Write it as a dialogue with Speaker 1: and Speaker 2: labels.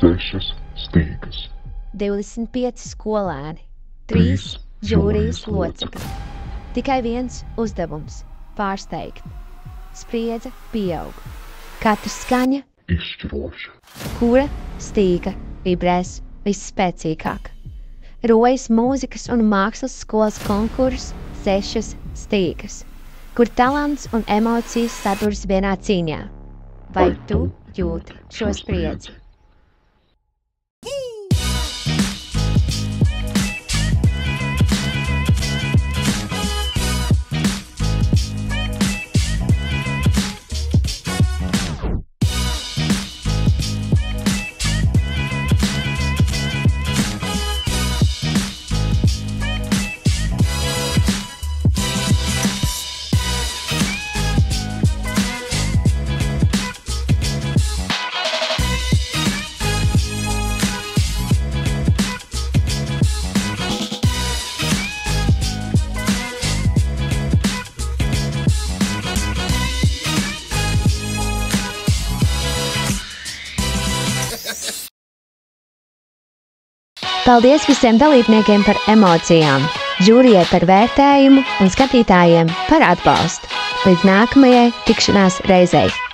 Speaker 1: 6 stīgas,
Speaker 2: 25 skolēni, 3 žūrijas locekļi. Tikai viens uzdevums – pārsteigt. Spriedze pieaug. Katra skaņa
Speaker 1: izšķiroša.
Speaker 2: Kura stīga vibrēs visspēcīgāk? Rojas mūzikas un mākslas skolas konkurss 6 stīgas, kur talants un emocijas sadurs vienā cīņā. Vai tu jūti šo spriedzi? Paldies visiem dalībniekiem par emocijām, žūrijai par vērtējumu un skatītājiem par atbalstu. Līdz nākamajai tikšanās reizei!